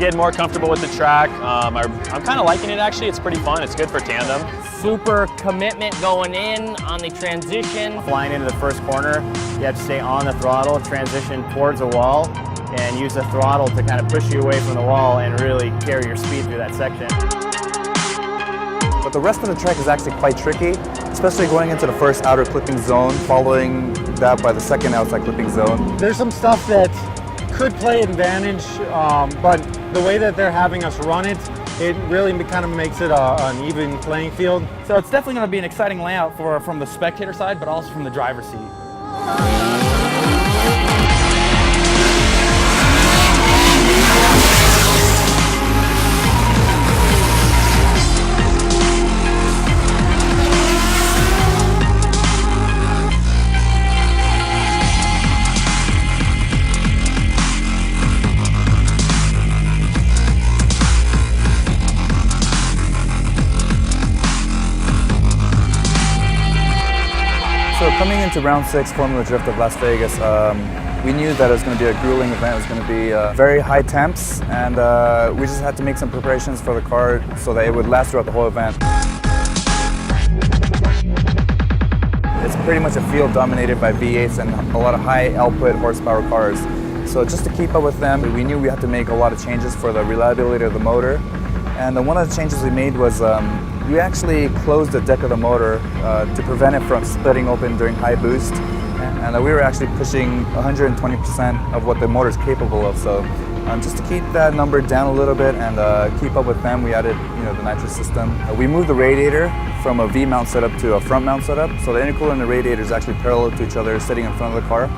getting more comfortable with the track. I'm kind of liking it actually. It's pretty fun. It's good for tandem. Super commitment going in on the transition. Flying into the first corner, you have to stay on the throttle, transition towards a wall, and use the throttle to kind of push you away from the wall and really carry your speed through that section. But the rest of the track is actually quite tricky, especially going into the first outer clipping zone, following that by the second outside clipping zone. There's some stuff that could play advantage, but the way that they're having us run it, it really kind of makes it an even playing field. So it's definitely going to be an exciting layout from the spectator side, but also from the driver's seat. So coming into round 6 Formula Drift of Las Vegas, we knew that it was going to be a grueling event. It was going to be very high temps, and we just had to make some preparations for the car so that it would last throughout the whole event. It's pretty much a field dominated by V8s and a lot of high output horsepower cars. So just to keep up with them, we knew we had to make a lot of changes for the reliability of the motor. And one of the changes we made was we actually closed the deck of the motor to prevent it from splitting open during high boost. And we were actually pushing 120% of what the motor is capable of. So just to keep that number down a little bit and keep up with them, we added the nitrous system. We moved the radiator from a V-mount setup to a front mount setup. So the intercooler and the radiator is actually parallel to each other, sitting in front of the car.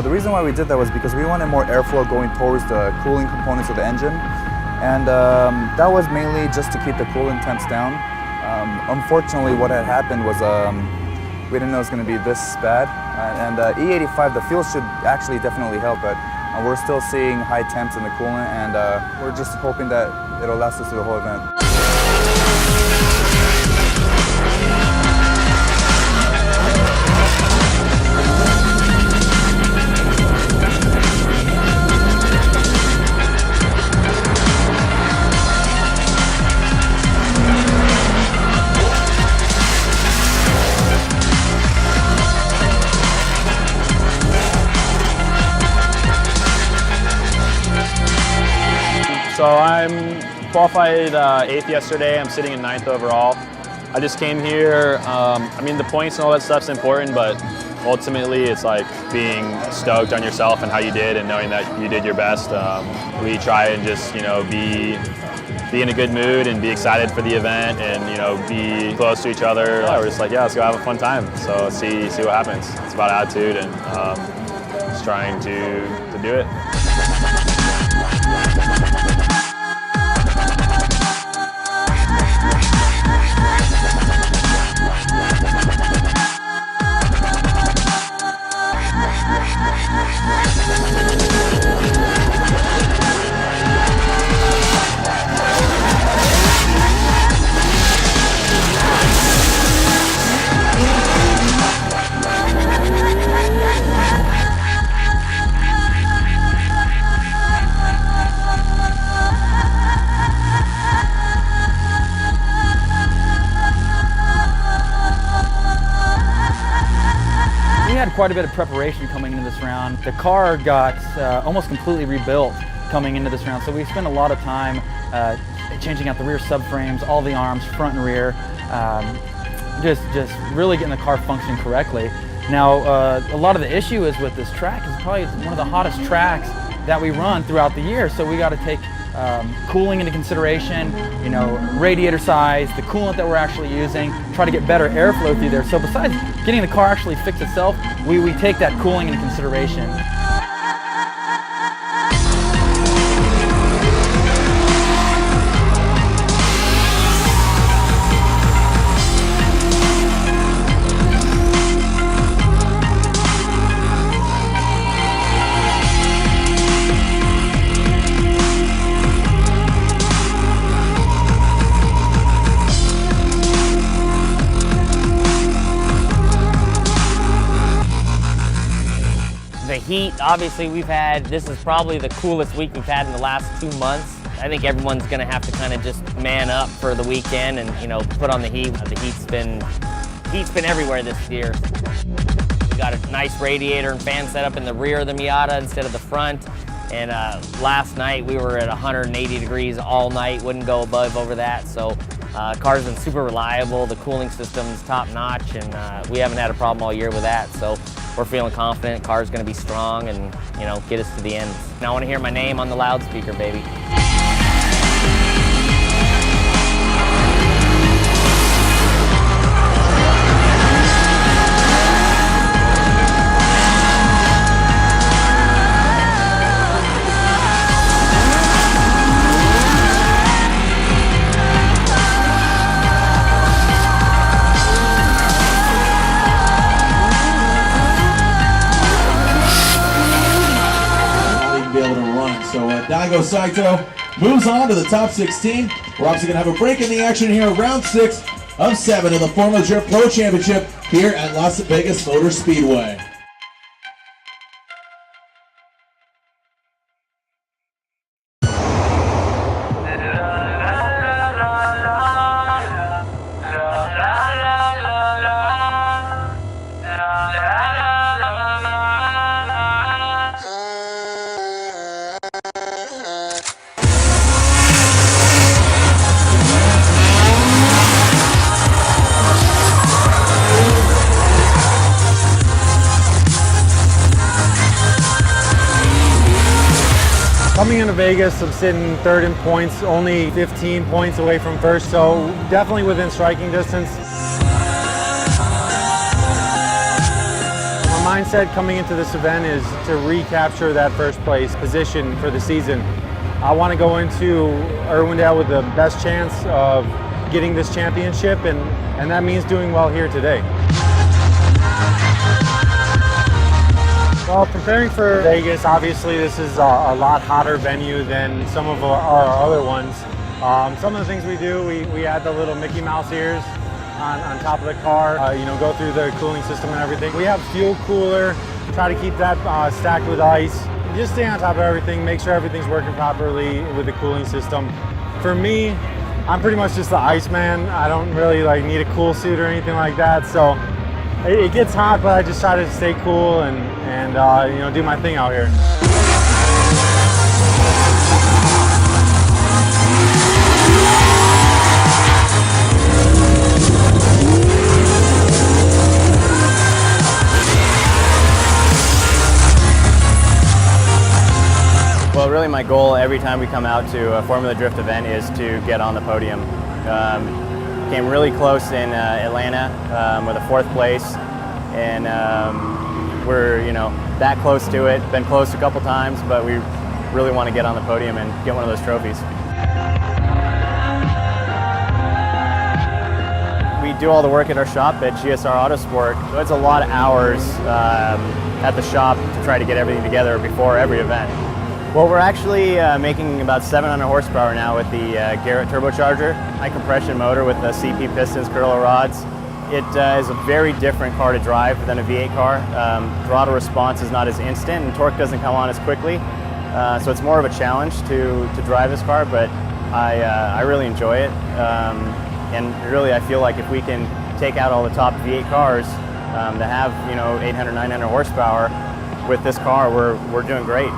The reason why we did that was because we wanted more airflow going towards the cooling components of the engine. And that was mainly just to keep the coolant temps down. Unfortunately, what had happened was we didn't know it was going to be this bad. And E85, the fuel should actually definitely help, but we're still seeing high temps in the coolant, and we're just hoping that it'll last us through the whole event. So I'm qualified 8th yesterday. I'm sitting in 9th overall. I just came here. I mean, the points and all that stuff's important, but ultimately it's like being stoked on yourself and how you did and knowing that you did your best. We try and just, be in a good mood and be excited for the event and, be close to each other. We're just like, yeah, let's go have a fun time. So see what happens. It's about attitude and just trying to do it. Quite a bit of preparation coming into this round. The car got almost completely rebuilt coming into this round, so we spent a lot of time changing out the rear subframes, all the arms, front and rear, just really getting the car functioning correctly. Now, a lot of the issue is with this track is probably one of the hottest tracks that we run throughout the year, so we got to take cooling into consideration, radiator size, the coolant that we're actually using, try to get better airflow through there. So besides getting the car actually fixed itself, we take that cooling into consideration. The heat, obviously this is probably the coolest week we've had in the last 2 months. I think everyone's going to have to kind of just man up for the weekend and, you know, put on the heat. The heat's been everywhere this year. We got a nice radiator and fan setup in the rear of the Miata instead of the front. And last night we were at 180 degrees all night, wouldn't go above over that. So car's been super reliable, the cooling system's top notch, and we haven't had a problem all year with that. So we're feeling confident, car's gonna be strong and, you know, get us to the end. Now I wanna hear my name on the loudspeaker, baby. Be able to run. So Daigo Saito moves on to the top 16. We're obviously going to have a break in the action here, round 6 of 7 in the Formula Drift Pro Championship here at Las Vegas Motor Speedway. Coming into Vegas, I'm sitting third in points, only 15 points away from first, so definitely within striking distance. My mindset coming into this event is to recapture that first place position for the season. I want to go into Irwindale with the best chance of getting this championship, and that means doing well here today. Well, preparing for Vegas, obviously this is a lot hotter venue than some of our other ones. Some of the things we do, we add the little Mickey Mouse ears on top of the car, you know, go through the cooling system and everything. We have fuel cooler, try to keep that stacked with ice. Just stay on top of everything, make sure everything's working properly with the cooling system. For me, I'm pretty much just the Iceman. I don't really need a cool suit or anything like that, so it gets hot, but I just try to stay cool and you know, do my thing out here. Well, really my goal every time we come out to a Formula Drift event is to get on the podium. Came really close in Atlanta with a 4th place, and we're, you know, that close to it. Been close a couple times, but we really want to get on the podium and get one of those trophies. We do all the work at our shop at GSR Autosport, so it's a lot of hours at the shop to try to get everything together before every event. Well, we're actually making about 700 horsepower now with the Garrett turbocharger, high compression motor with the CP pistons, Curler rods. It is a very different car to drive than a V8 car. Throttle response is not as instant and torque doesn't come on as quickly. So it's more of a challenge to drive this car, but I really enjoy it. And really I feel like if we can take out all the top V8 cars to have, you know, 800, 900 horsepower with this car, we're doing great.